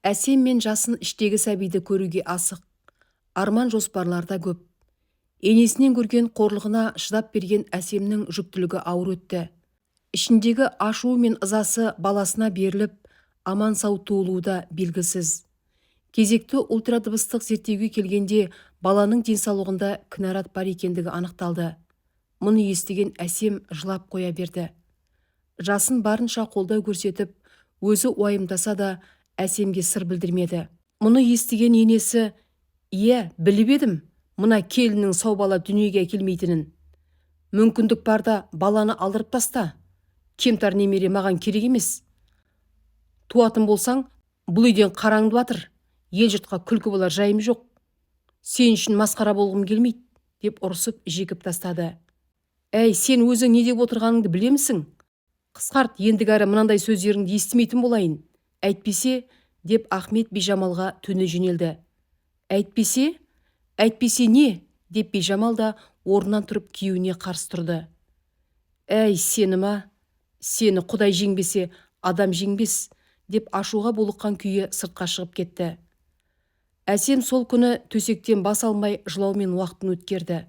Әсем мен жасын іштегі сәбиді көруге асық. Арман жоспарларда көп. Енесінен көрген қорлығына шыдап берген Әсемнің жүктілігі ауыр өтті. Ішіндегі ашуы мен ызасы баласына беріліп, аман сау туылуы да белгісіз. Кезекті ультрадыбыстық зерттеуге келгенде баланың денсаулығында кінәрат бар екендігі анықталды. Мұны естіген Әсем жылап қоя берді. Жасын барынша қолдау көрсетіп, өзі уайымдаса да Әсемге сыр білдірмеді. Мұны естіген енесі: «Иә, біліп едім, мына келіннің сау бала дүниеге әкелмейтінін. Мүмкіндік барда баланы алдырып таста. Кемтар немере маған керек емес. Туатын болсаң, бұл үйден қараңды батыр. Ел жұртқа күлкі болар жайым жоқ. Сен үшін масқара болғым келмейді», деп ұрысып жегіп тастады. «Әй, сен өзің не деп отырғаныңды білемісің? Қысқарт, ендігәрі мынандай сөздеріңді естімейтін болайын. Әйтпесе», деп Ахмет Бижамалға төне жөнелді. Әйтпесе не?» деп Бижамал да орнынан тұрып күйеуіне қарсы тұрды. «Әй, сені ма? Сені Құдай жеңбесе, адам жеңбес», деп ашуға булыққан күйі сыртқа шығып кетті. Әсем сол күні төсектен бас алмай жылаумен уақытын өткерді.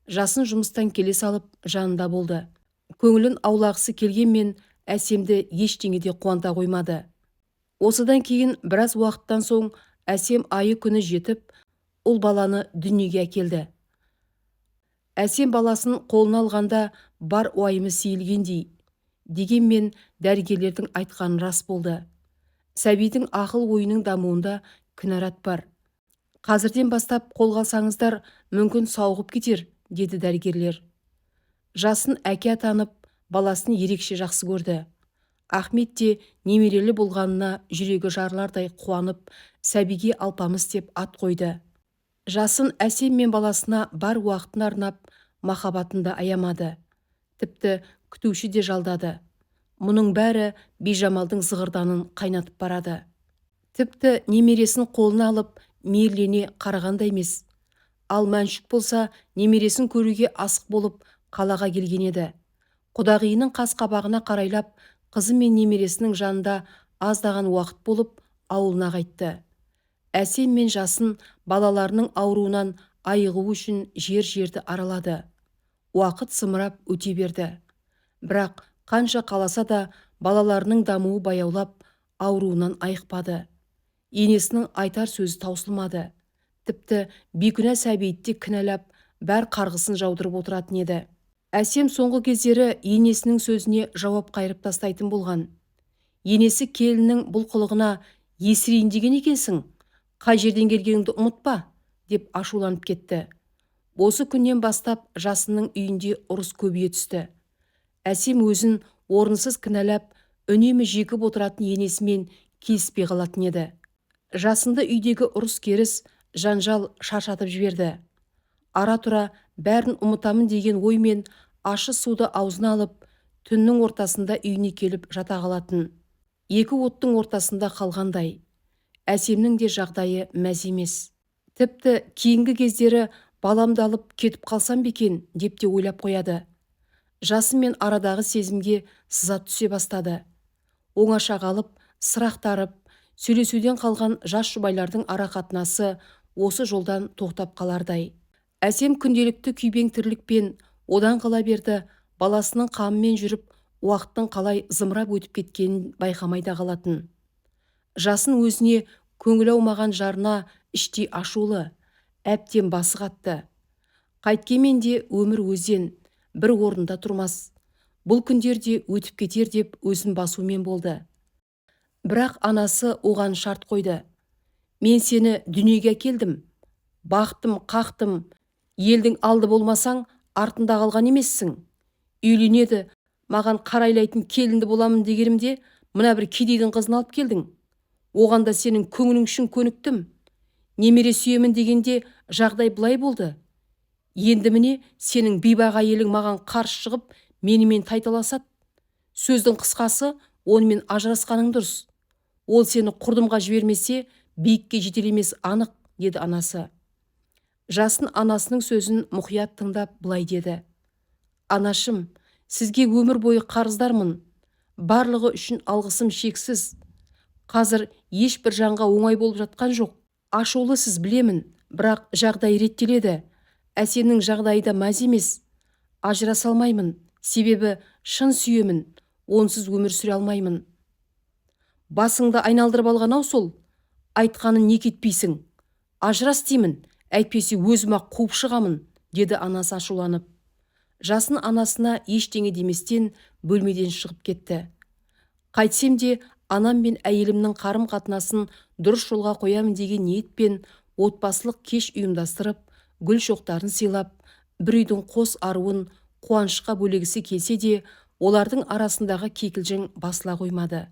Жасын жұмыстан келе салып жанында болды. Көңілін аулағысы келгенмен Әсемді ештеңе де қуанта қоймады. Осыдан кейін біраз уақыттан соң Әсем айы күні жетіп, ұл баланы дүниеге әкелді. Әсем баласын қолына алғанда бар уайымы сейілгендей. Дегенмен дәрігерлердің айтқаны рас болды. Сәбидің ақыл ойының дамуында кінәрат бар. Қазірден бастап қолға алсаңыздар, мүмкін сауығып кетер, деді дәрігерлер. Жасын әке атанып, баласын ерекше жақсы көрді. Ахмет те немерелі болғанына жүрегі жарылардай қуанып, сәбиге Алпамыс деп ат қойды. Жасын Әсем мен баласына бар уақытын арнап, махаббатында аямады. Тіпті күтуші де жалдады. Мұның бәрі Бижамалдың зығырданын қайнатып барады. Тіпті немересін қолына алып, мейірлене қарағанда емес. Ал Мәншүк болса, немересін көруге асық болып қалаға келген еді. Құдағиының қас-қабағына қарайлап, қызы мен немересінің жанында аздаған уақыт болып, ауылына қайтты. Әсем мен Жасын балаларының ауруынан айығу үшін жер-жерді аралады. Уақыт сымырап өте берді. Бірақ қанша қаласа да балаларының дамуы баяулап, ауруынан айықпады. Енесінің айтар сөзі таусылмады. Тіпті бейкүнә сәбиді кінәлап, бәр қарғысын жаудырып отыратын еді. Әсем соңғы кездері енесінің сөзіне жауап қайырып тастайтын болған. Енесі келіннің бұл қылығына есірейін деген екенсің, қай жерден келгеніңді ұмытпа, деп ашуланып кетті. Осы күннен бастап Жасынның үйінде ұрыс көбейе түсті. Әсем өзін орынсыз кінәлап, үнемі жегіп отыратын енесімен келіспей қалатын еді. Жасынды үйдегі ұрыс керіс, жанжал шаршатып жіберді. Ара-тұра бәрін ұмытамын деген оймен ащы суды аузына алып, түннің ортасында үйіне келіп жата қалатын. Екі оттың ортасында қалғандай. Әсемнің де жағдайы мәз емес. Тіпті кейінгі кездері баламды алып кетіп қалсам бекен, деп те ойлап қояды. Жасымен арадағы сезімге сыза түсе бастады. Оңаша қалып, сырақтарып, сөйлесуден қалған жас жұбайлардың ара қатынасы осы жолдан тоқтап қалардай. Әсем күнделікті күйбең тірлікпен одан қала берді, баласының қамымен жүріп, уақыттың қалай зымырап өтіп кеткенін байқамайда қалатын. Жасын өзіне көңіл аумаған жарына іштей ашулы, әбден басы қатты. Қайткенмен де өмір өзен, бір орында тұрмас. Бұл күндерде өтіп кетер деп өзін басумен болды. Бірақ анасы оған шарт қойды. «Мен сені дүниеге әкелдім. Бақтым, қақтым. Елдің алды болмасаң, артында қалған емессің. Үйленеді, маған қарайлайтын келінді боламын дегенімде, мына бір кедейдің қызын алып келдің. Оған да сенің көңілің үшін көніктім. Немере сүйемін дегенде жағдай былай болды. Енді міне сенің бейбақ әйелің маған қарсы шығып, менімен тайталасады. Сөздің қысқасы, онымен ажырасқаның дұрыс. Ол сені құрдымға жібермесе, биікке жетелемес анық», деді анасы. Жасын анасының сөзін мұқият тыңдап былай деді. «Анашым, сізге өмір бойы қарыздармын. Барлығы үшін алғысым шексіз. Қазір ешбір жанға оңай болып жатқан жоқ. Ашулысыз білемін, бірақ жағдай реттеледі. Әсемнің жағдайы да мәз емес. Ажыраса алмаймын, себебі шын сүйемін, онсыз өмір сүре алмаймын. Басыңды айналдырып алған сол, айтқанын не кетпейсің. Ажырас деймін, әйтпесе өзім-ақ қуып шығамын, деді анасы ашуланып. Жасын анасына ештеңе деместен бөлмеден шығып кетті. Қайтсем де анам мен әйелімнің қарым-қатынасын дұрыс жолға қоямын деген ниетпен отбасылық кеш ұйымдастырып, гүл шоқтарын сыйлап, бір үйдің қос аруын қуанышқа бөлегісі келсе де, олардың арасындағы кикілжің басыла қоймады.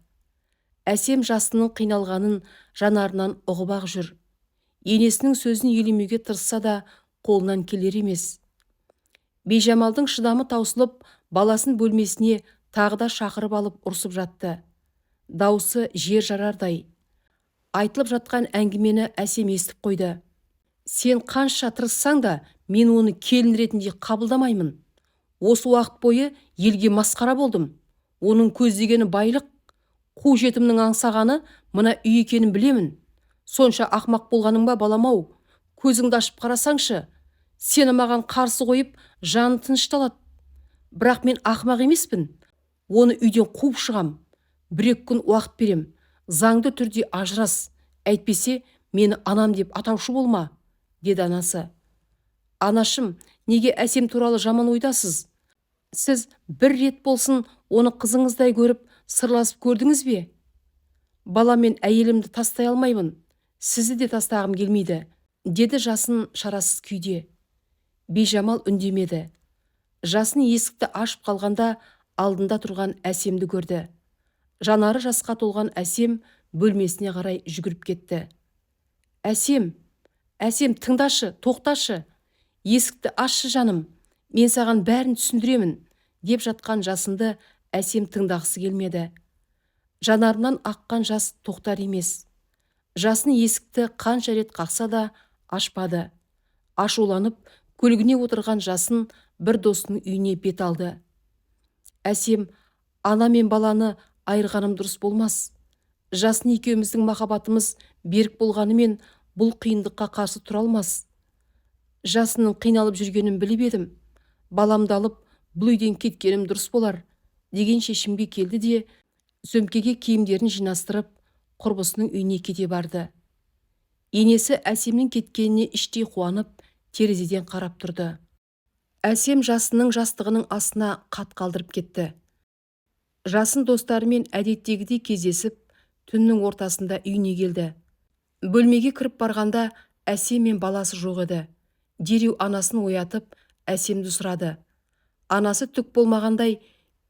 Әсем жасының қиналғанын жанарынан ұғып-ақ жүр. Енесінің сөзін елемеуге тырысса да қолынан келер емес. Бейжамалдың шыдамы таусылып, баласын бөлмесіне тағы да шақырып алып ұрсып жатты. Даусы жер жарардай. Айтылып жатқан әңгімені Әсем естіп қойды. Сен қанша тырыссаң да, мен оны келін ретінде қабылдамаймын. Осы уақыт бойы елге масқара болдым. Оның көздегені байлық, қу жетімнің аңсағаны мына үй екенін білемін. Сонша ақмақ болғаның ба, балам-ау? Көзіңді ашып қарасаңшы, сені маған қарсы қойып, жаны тынышталады. Бірақ мен ақмақ емеспін. Оны үйден қуып шығам. 1-2 күн уақыт берем. Заңды түрде ажырас. Әйтпесе, мені анам деп атаушы болма, деді анасы. Анашым, неге Әсем туралы жаман ойдасыз? Сіз бір рет болсын оны қызыңыздай көріп, сырласып көрдіңіз бе? Бала мен әйелімді тастай алмаймын. Сізді де тастағым келмейді, деді Жасын шарасыз күйде. Бейжамал үндемеді. Жасын есікті ашып қалғанда алдында тұрған Әсемді көрді. Жанары жасқа толған Әсем бөлмесіне қарай жүгіріп кетті. Әсем, тыңдашы, тоқташы. Есікті ашшы жаным, мен саған бәрін түсіндіремін, деп жатқан Жасынды Әсем тыңдағысы келмеді. Жанарынан аққан жас тоқтар емес. Жасын есікті қанша рет қақса да ашпады. Ашуланып, көлігіне отырған Жасын бір досының үйіне бет алды. Әсем, ана мен баланы айырғаным дұрыс болмас. Жасын екеуміздің махаббатымыз берік болғанымен бұл қиындыққа қарсы тұра алмас. Жасының қиналып жүргенін біліп едім. Баламды алып, бұл үйден кеткенім дұрыс болар, деген шешімге келді де, сөмкеге киімдерін жинастырып, құрбысының үйіне кете барды. Енесі Әсемнің кеткеніне іштей қуанып, терезеден қарап тұрды. Әсем Жасынның жастығының астына қат қалдырып кетті. Жасын достарымен әдеттегідей кездесіп, түннің ортасында үйіне келді. Бөлмеге кіріп барғанда Әсем мен баласы жоқ еді. Дереу анасын оятып, Әсемді сұрады. Анасы түк болмағандай,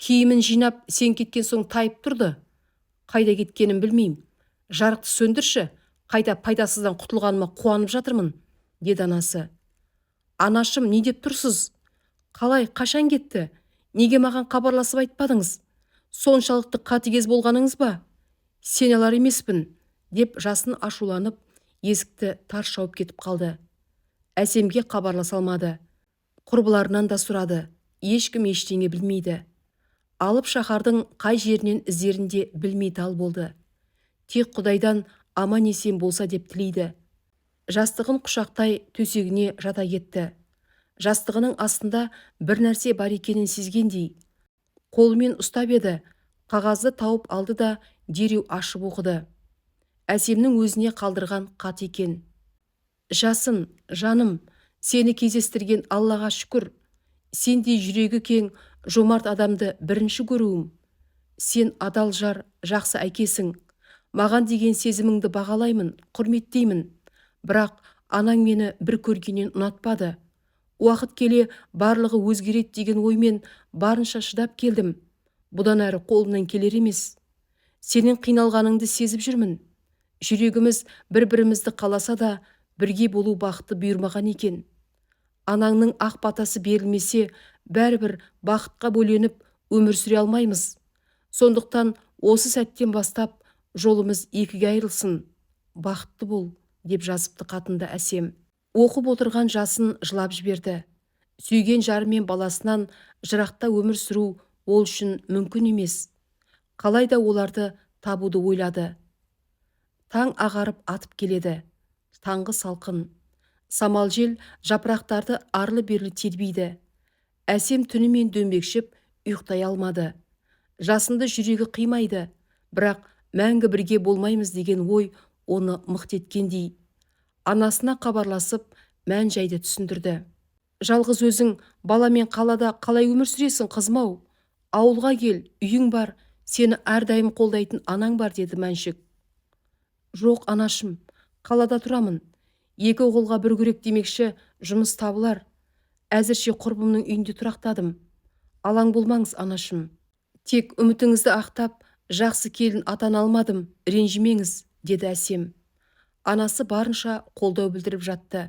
киімін жинап, сен кеткен соң тайып тұрды. Қайда кеткенін білмеймін. Жарықты сөндірші, қайда пайдасыздан құтылғаныма қуанып жатырмын, деді анасы. Анашым, не деп тұрсыз? Қалай, қашан кетті? Неге маған хабарласып айтпадыңыз? Соншалықты қатыгез болғаныңыз ба? Сен алар емеспін, деп Жасын ашуланып, есікті тарс жауып кетіп қалды. Әсемге хабарласа алмады. Құрбыларынан да сұрады. Ешкім ештеңе білмейді. Алып шаһардың қай жерінен іздерінде білмей дал болды. Тек Құдайдан аман есен болса деп тілейді. Жастығын құшақтай төсегіне жата кетті. Жастығының астында бір нәрсе бар екенін сезгендей. Қолымен ұстап еді, қағазды тауып алды да дереу ашып оқыды. Әсемнің өзіне қалдырған хат екен. Жасын, жаным, сені кездестірген Аллаға шүкір. Сендей жүрегі кең, жомарт адамды бірінші көруім. Сен адал жар, жақсы әкесің. Маған деген сезіміңді бағалаймын, құрметтеймін. Бірақ анаң мені бір көргеннен ұнатпады. Уақыт келе барлығы өзгереді деген оймен барынша шыдап келдім. Бұдан әрі қолымнан келер емес. Сенің қиналғаныңды сезіп жүрмін. Жүрегіміз бір-бірімізді қаласа да, бірге болу бақыты бұйырмаған екен. Анаңның ақ батасы берілмесе, бәрібір бақытқа бөленіп өмір сүре алмаймыз. Сондықтан осы сәттен бастап жолымыз екіге айырылсын. Бақытты бол, деп жазыпты хатында Әсем. Оқып отырған Жасын жылап жіберді. Сүйген жары мен баласынан жырақта өмір сүру ол үшін мүмкін емес. Қалайда оларды табуды ойлады. Таң ағарып атып келеді. Таңғы салқын. Самал жел жапырақтарды арлы-берлі тербейді. Әсем түнімен дөңбекшіп ұйықтай алмады. Жасынды жүрегі қимайды, бірақ мәңгі бірге болмаймыз деген ой оны мықты еткендей. Анасына хабарласып, мән жайды түсіндірді. Жалғыз өзің баламен қалада қалай өмір сүресің, қызым-ау? Ауылға кел, үйің бар, сені әрдайым қолдайтын анаң бар, деді Мәншік. Жоқ, анашым, қалада тұрамын. Екі оғылға бір күрек демекші, жұмыс табылар. Әзірше құрбымның үйінде тұрақтадым. Алаң болмаңыз, анашым. Тек үмітіңізді ақтап, жақсы келін атана алмадым, ренжімеңіз, деді Әсем. Анасы барынша қолдау білдіріп жатты.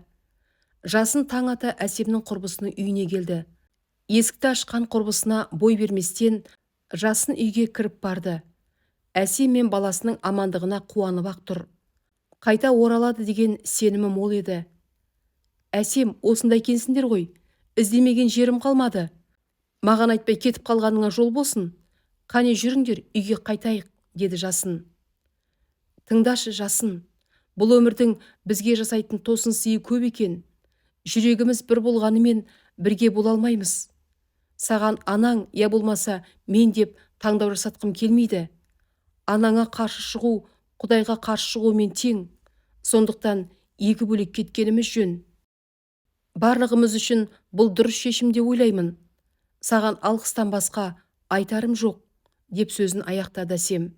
Жасын таң ата Әсемнің құрбысының үйіне келді. Есікті ашқан құрбысына бой берместен, Жасын үйге кіріп барды. Әсем мен баласының амандығына қуанып ақ тұр. Қайта оралады деген сенімі мол еді. Әсем, осында екенсіңдер ғой, іздемеген жерім қалмады. Маған айтпай кетіп қалғаныңа жол болсын. Қане жүріңдер, үйге қайтайық, деді Жасын. Тыңдашы, Жасын, бұл өмірдің бізге жасайтын тосын сыйы көп екен. Жүрегіміз бір болғанымен бірге бола алмаймыз. Саған анаң, я болмаса мен деп таңдау жасатқым келмейді. Анаңа қарсы шығу, Құдайға қарсы шығумен тең. Сондықтан екі бөлек кеткеніміз жөн. Барлығымыз үшін бұл дұрыс шешім деп ойлаймын. Саған алғыстан басқа айтарым жоқ, деп сөзін аяқтады Әсем.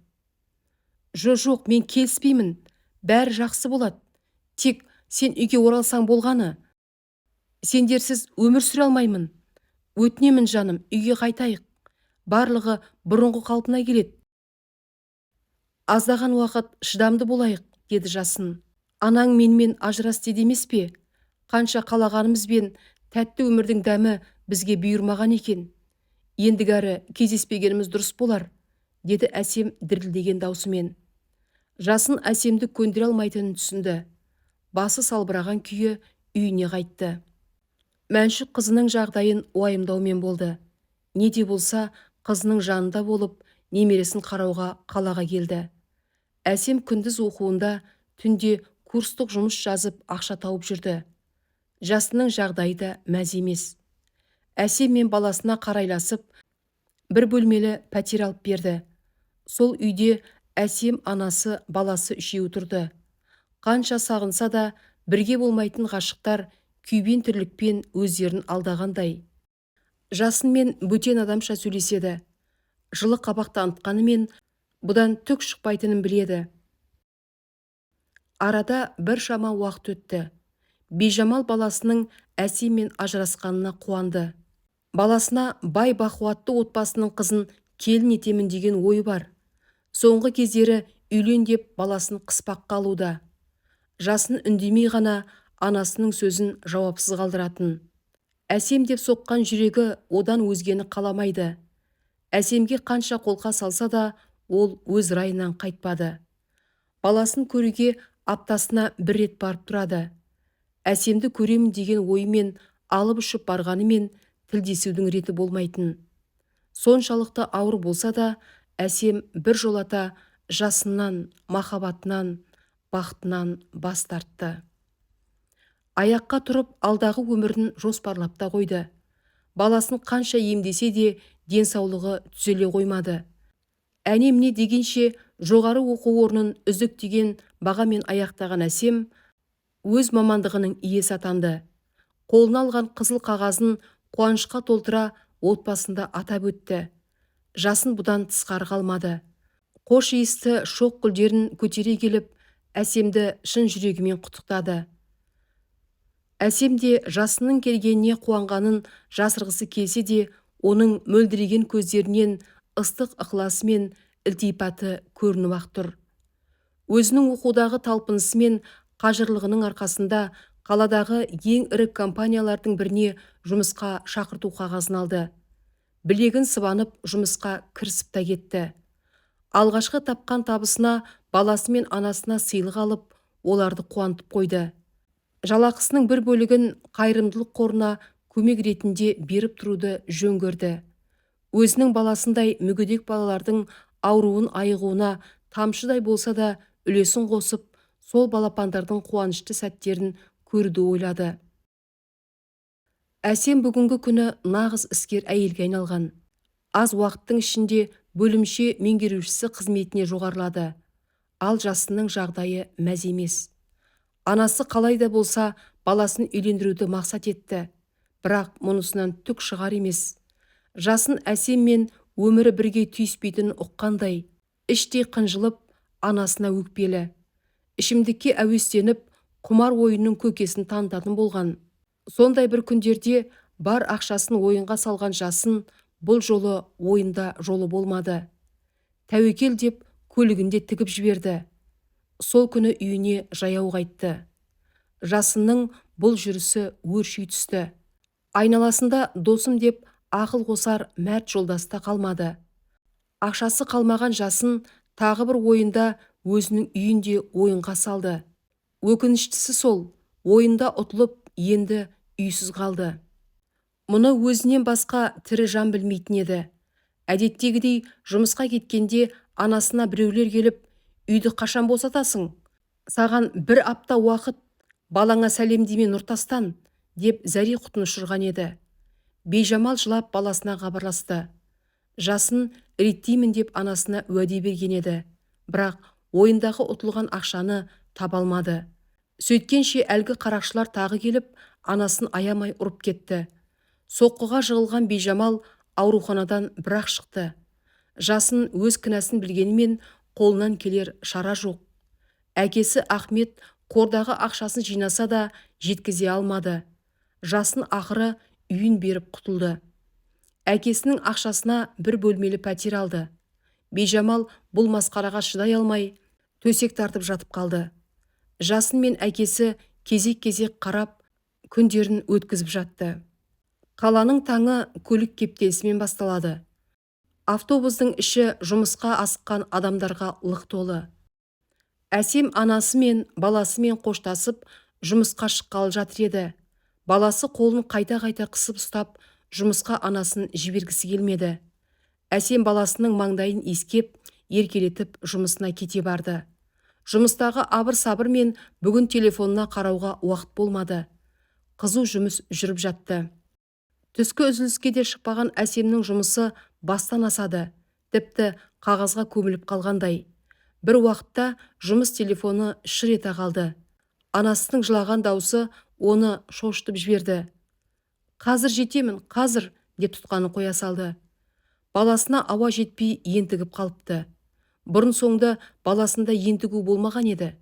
Жоқ, мен келіспеймін. Бәрі жақсы болады. Тек сен үйге оралсаң болғаны. Сендерсіз өмір сүре алмаймын. Өтінемін жаным, үйге қайтайық. Барлығы бұрынғы қалпына келеді. Аздаған уақыт шыдамды болайық, деді Жасын. Анаң менімен ажырас деді емес пе? Қанша қалағанымызбен тәтті өмірдің дәмі бізге бұйырмаған екен. Ендігәрі кездеспегеніміз дұрыс болар, деді Әсем дірілдеген даусымен. Жасын Әсемді көндіре алмайтынын түсінді. Басы салбыраған күйі үйіне қайтты. Мәншік қызының жағдайын уайымдаумен болды. Не де болса, қызының жанында болып, немересін қарауға қалаға келді. Әсем күндіз оқуында, түнде курстық жұмыс жазып ақша тауып жүрді. Жасынның жағдайы да мәз емес. Әсем мен баласына қарайласып, бір бөлмелі пәтер алып берді. Сол үйде Әсем, анасы, баласы үшеуі тұрды. Қанша сағынса да бірге болмайтын ғашықтар күйбен тірлікпен өздерін алдағандай. Жасын мен бөтен адамша сөйлеседі. Жылы қабақ танытқанымен бұдан түк шықпайтынын біледі. Арада бір шама уақыт өтті. Бижамал баласының Әсеммен ажырасқанына қуанды. Баласына бай бақуатты отбасының қызын келін етемін деген ойы бар. Соңғы кездері үйлен деп баласын қыспаққа алуда. Жасын үндемей ғана анасының сөзін жауапсыз қалдыратын. Әсем деп соққан жүрегі одан өзгені қаламайды. Әсемге қанша қолқа салса да, ол өз райынан қайтпады. Баласын көруге аптасына бір рет барып тұрады. Әсемді көремін деген ойымен алып ұшып барғанымен тілдесудің реті болмайтын. Соншалықты ауыр болса да, Әсем бір жолата Жасыннан, махаббатынан, бақытынан бас тартты. Аяққа тұрып, алдағы өмірін жоспарлап та қойды. Баласын қанша емдесе де денсаулығы түзеле қоймады. Әне-міне дегенше жоғары оқу орнын үздік деген бағамен аяқтаған Әсем өз мамандығының иесі атанды. Қолына алған қызыл қағазын қуанышқа толтыра отбасында атап өтті. Жасын бұдан тысқары қалмады. Қош иісті шоқ гүлдерін көтере келіп, Әсемді шын жүрегімен құттықтады. Әсем де Жасынның келгеніне қуанғанын жасырғысы келсе де, оның мөлдіреген көздерінен ыстық ықыласы мен ілтипаты көрініп ақ тұр. Өзінің оқудағы талпынысы мен қажырлығының арқасында қаладағы ең ірі компаниялардың біріне жұмысқа шақырту қағазын алды. Білегін сыбанып жұмысқа кірісіп та кетті. Алғашқы тапқан табысына баласы мен анасына сыйлық алып, оларды қуантып қойды. Жалақысының бір бөлігін қайырымдылық қорына көмек ретінде беріп тұруды жөн көрді. Өзінің баласындай мүгедек балалардың ауруын айығуына тамшыдай болса да үлесін қосып, сол балапандардың қуанышты сәттерін көруді ойлады. Әсем бүгінгі күні нағыз іскер әйелге айналған. Аз уақыттың ішінде бөлімше меңгерушісі қызметіне жоғарылады. Ал жасының жағдайы мәз емес. Анасы қалай да болса баласын үйлендіруді мақсат етті. Бірақ мұнысынан түк шығар емес. Жасын Әсем мен өмірі бірге түйіспейтінін ұққандай, іштей қынжылып, анасына өкпелі. Ішімдікке әуестеніп, құмар ойынның көкесін танытатын болған. Сондай бір күндерде бар ақшасын ойынға салған жасын бұл жолы ойында жолы болмады. Тәуекел деп көлігінде тігіп жіберді. Сол күні үйіне жаяу қайтты. Жасынның бұл жүрісі өрши түсті. Айналасында досым деп ақыл қосар мәрт жолдаста қалмады. Ақшасы қалмаған жасын тағы бір ойында өзінің үйінде ойынға салды. Өкініштісі сол, ойында ұтылып, енді үйсіз қалды. Мұны өзінен басқа тірі жан білмейтін еді. Әдеттегідей жұмысқа кеткенде анасына біреулер келіп, үйді қашан босатасың? Саған бір апта уақыт, балаңа сәлемдеме Нұртастан, деп зәре құтын ұшырған еді. Бейжамал жылап баласына хабарласты. Жасын реттеймін деп анасына уәде берген еді. Бірақ ойындағы ұтылған ақшаны таба алмады. Сөйткенше әлгі қарақшылар тағы келіп, анасын аямай ұрып кетті. Соққыға жығылған Бейжамал ауруханадан бірақ шықты. Жасын өз кінәсін білгенімен қолынан келер шара жоқ. Әкесі Ахмет қордағы ақшасын жинаса да жеткізе алмады. Жасын ақыры үйін беріп құтылды. Әкесінің ақшасына бір бөлмелі пәтер алды. Бейжамал бұл масқараға шыдай алмай, төсек тартып жатып қалды. Жасын мен әкесі кезек-кезек қарап, күндерін өткізіп жатты. Қаланың таңы көлік кептелісімен басталады. Автобустың іші жұмысқа асыққан адамдарға лық толы. Әсем анасы мен баласымен қоштасып, жұмысқа шыққалы жатыр еді. Баласы қолын қайта-қайта қысып ұстап, жұмысқа анасын жібергісі келмеді. Әсем баласының маңдайын иіскеп, еркелетіп жұмысына кете барды. Жұмыстағы абыр-сабыр мен бүгін телефонына қарауға уақыт болмады. Қызу жұмыс жүріп жатты. Түскі үзіліске де шықпаған Әсемнің жұмысы бастан асады. Тіпті қағазға көміліп қалғандай. Бір уақытта жұмыс телефоны шыр ете қалды. Анасының жылаған даусы оны шошытып жіберді. Қазір жетемін, қазір, деп тұтқаны қоя салды. Баласына ауа жетпей ентігіп қалыпты. Бұрын соңды баласында ентігу болмаған еді.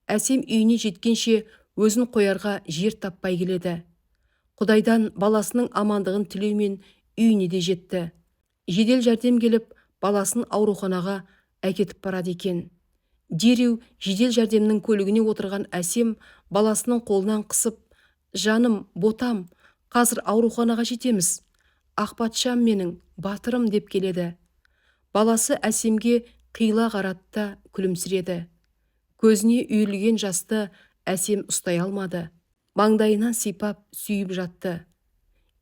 Әсем үйіне жеткенше өзін қоярға жер таппай келеді. Құдайдан баласының амандығын тілеумен үйіне де жетті. Жедел жәрдем келіп, баласын ауруханаға әкетіп барады екен. Дереу жедел жәрдемнің көлігіне отырған Әсем баласының қолынан қысып, «Жаным, ботам, қазір ауруханаға жетеміз. Ақпатшам менің, батырым» деп келеді. Баласы Әсемге қиыла қаратта күлімсіреді. Көзіне үйілген жасты Әсем ұстай алмады. Маңдайынан сипап сүйіп жатты.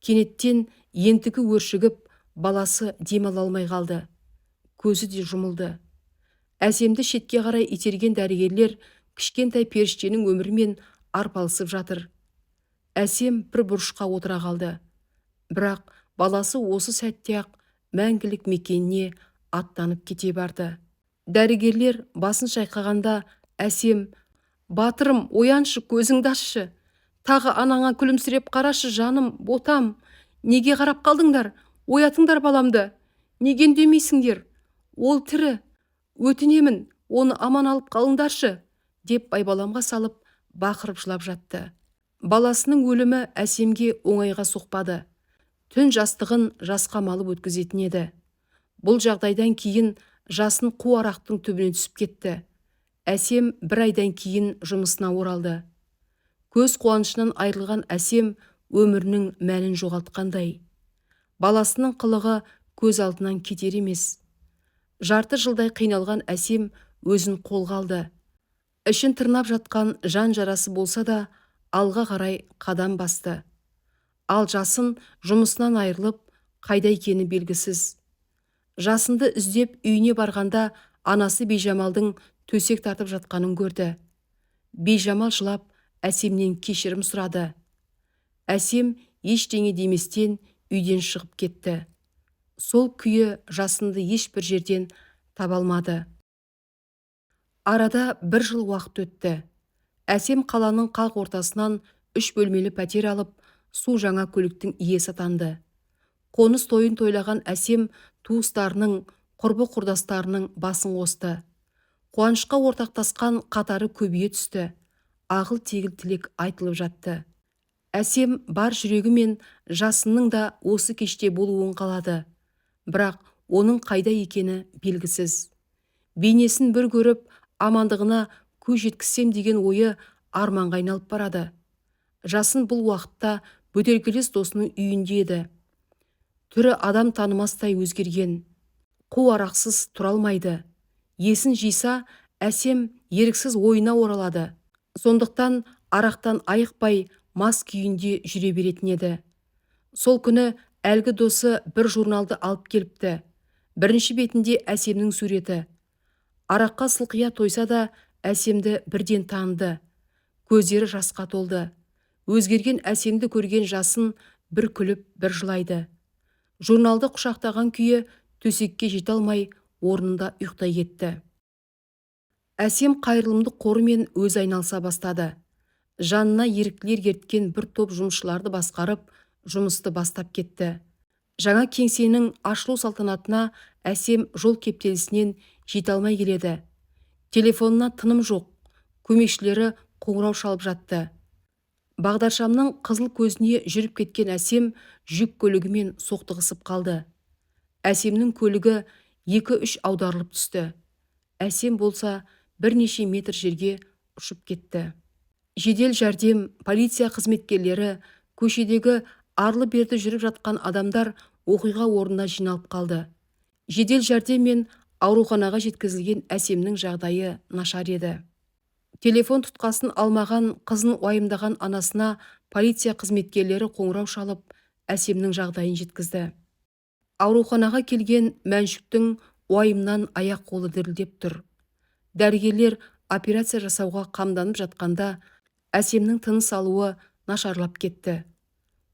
Кенеттен ентігі өршігіп, баласы демала алмай қалды. Көзі де жұмылды. Әсемді шетке қарай итерген дәрігерлер кішкентай періштенің өмірімен арпалысып жатыр. Әсем бір бұрышқа отыра қалды. Бірақ баласы осы сәтте-ақ мәңгілік мекеніне аттанып кете барды. Дәрігерлер басын шайқағанда Әсем, «Батырым, ояншы, көзіңді ашшы. Тағы анаңа күлімсіреп қарашы, жаным, ботам. Неге қарап қалдыңдар? Оятыңдар баламды. Неге үндемейсіңдер? Ол тірі. Өтінемін, оны аман алып қалыңдаршы», деп байбаламға салып, бақырып жылап жатты. Баласының өлімі Әсемге оңайға соқпады. Түн жастығын жасқа малып өткізетін еді. Бұл жағдайдан кейін жасын қу арақтың түбіне түсіп кетті. Әсем бір айдан кейін жұмысына оралды. Көз қуанышынан айырылған Әсем өмірінің мәнін жоғалтқандай. Баласының қылығы көз алдынан кетер емес. Жарты жылдай қиналған Әсем өзін қолға алды. Ішін тырнап жатқан жан жарасы болса да, алға қарай қадам басты. Ал жасын жұмысынан айырылып, қайда екені белгісіз. Жасынды іздеп үйіне барғанда анасы Бейжамалдың төсек тартып жатқанын көрді. Бижамал жылап Әсемнен кешірім сұрады. Әсем ештеңе деместен үйден шығып кетті. Сол күйі жасынды ешбір жерден таба алмады. Арада 1 жыл уақыт өтті. Әсем қаланың қақ ортасынан 3 бөлмелі пәтер алып, су жаңа көліктің иесі атанды. Қоныс тойын тойлаған Әсем туыстарының, құрбы құрдастарының басын қосты. Қуанышқа ортақтасқан қатары көбейе түсті. Ағыл-тегіл тілек айтылып жатты. Әсем бар жүрегімен жасынның да осы кеште болуын қалады. Бірақ оның қайда екені белгісіз. Бейнесін бір көріп, амандығына көз жеткізсем деген ойы арманға айналып барады. Жасын бұл уақытта бөтелкелес досының үйінде еді. Түрі адам танымастай өзгерген. Қу арақсыз тұра алмайды. Есін жиса, Әсем еріксіз ойына оралады. Сондықтан арақтан айықпай мас күйінде жүре беретін еді. Сол күні әлгі досы бір журналды алып келіпті. Бірінші бетінде Әсемнің суреті. Араққа сылқия тойса да Әсемді бірден таныды. Көздері жасқа толды. Өзгерген Әсемді көрген жасын бір күліп, бір жылайды. Журналды құшақтаған күйі төсекке жете алмай орнында ұйықтай кетті. Әсем қайырылымдық қорымен өз айналса бастады. Жанына еріктілер ерткен бір топ жұмысшыларды басқарып, жұмысты бастап кетті. Жаңа кеңсенің ашылу салтанатына Әсем жол кептелісінен жете алмай келеді. Телефонына тыным жоқ. Көмекшілері қоңырау шалып жатты. Бағдаршамның қызыл көзіне жүріп кеткен Әсем жүк көлігімен соқтығысып қалды. Әсемнің көлігі 2-3 аударылып түсті. Әсем болса бірнеше метр жерге ұшып кетті. Жедел жәрдем, полиция қызметкерлері, көшедегі арлы-берді жүріп жатқан адамдар оқиға орнына жиналып қалды. Жедел жәрдем мен ауруханаға жеткізілген Әсемнің жағдайы нашар еді. Телефон тұтқасын алмаған қызын уайымдаған анасына полиция қызметкерлері қоңырау шалып, Әсемнің жағдайын жеткізді. Ауруханаға келген Мәншүктің уайымнан аяқ қолы дірілдеп тұр. Дәрігерлер операция жасауға қамданып жатқанда Әсемнің тыныс алуы нашарлап кетті.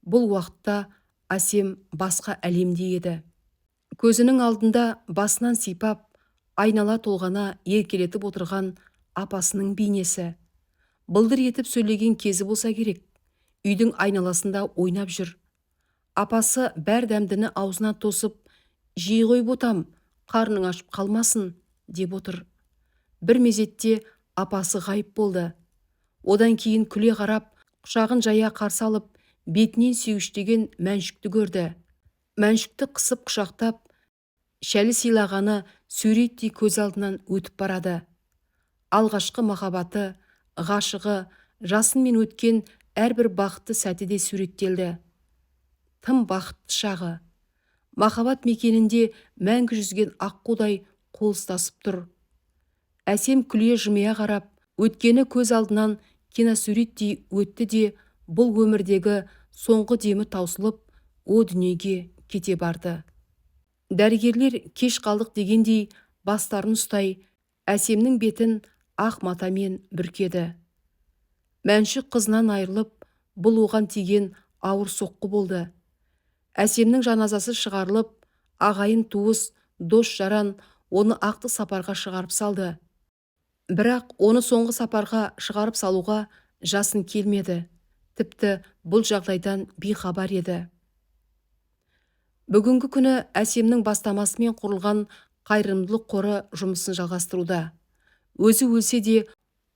Бұл уақытта Әсем басқа әлемде еді. Көзінің алдында басынан сипап, айнала толғана еркелетіп отырған апасының бейнесі. Былдыр етіп сөйлеген кезі болса керек. Үйдің айналасында ойнап жүр. Апасы бәр дәмдіні аузына тосып, «Жей ғой ботам, қарның ашып қалмасын» деп отыр. Бір мезетте апасы ғайып болды. Одан кейін күле қарап, құшағын жая қарсы алып, бетінен сүйгіштеген Мәншүкті көрді. Мәншүкті қысып құшақтап, шәлі сыйлағаны суреттей көз алдынан өтіп барады. Алғашқы махаббаты, ғашығы, жасынмен өткен әрбір бақытты сәті де суреттелді. Тым бақытты шағы. Махаббат мекенінде мәңгі жүзген аққудай қол ұстасып тұр. Әсем күле жымия қарап, өткені көз алдынан киносуреттей өтті де, бұл өмірдегі соңғы демі таусылып, о дүниеге кете барды. Дәрігерлер кеш қалдық дегендей бастарын ұстай, Әсемнің бетін ақ матамен бүркеді. Мәншүк қызынан айырылып, бұл оған тиген ауыр соққы болды. Әсемнің жаназасы шығарылып, ағайын туыс, дос жаран оны ақты сапарға шығарып салды. Бірақ оны соңғы сапарға шығарып салуға жасын келмеді. Тіпті бұл жағдайдан бейхабар еді. Бүгінгі күні Әсемнің бастамасымен құрылған қайырымдылық қоры жұмысын жалғастыруда. Өзі өлсе де,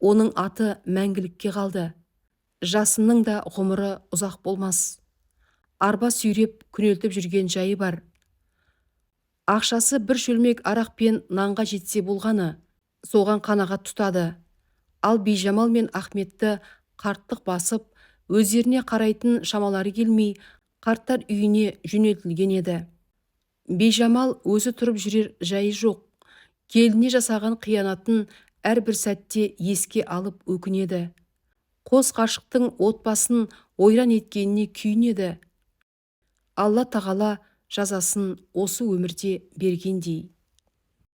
оның аты мәңгілікке қалды. Жасынның да ғұмыры ұзақ болмас. Арба сүйреп күнелтіп жүрген жайы бар. Ақшасы бір шөлмек арақ пен нанға жетсе болғаны, соған қанағат тұтады. Ал Бижамал мен Ахметті қарттық басып, өздеріне қарайтын шамалары келмей, қарттар үйіне жөнелтілген еді. Бижамал өзі тұрып жүрер жайы жоқ. Келініне жасаған қиянатын әрбір сәтте еске алып өкінеді. Қос ғашықтың отбасын ойран еткеніне күйінеді. Алла тағала жазасын осы өмірде бергендей.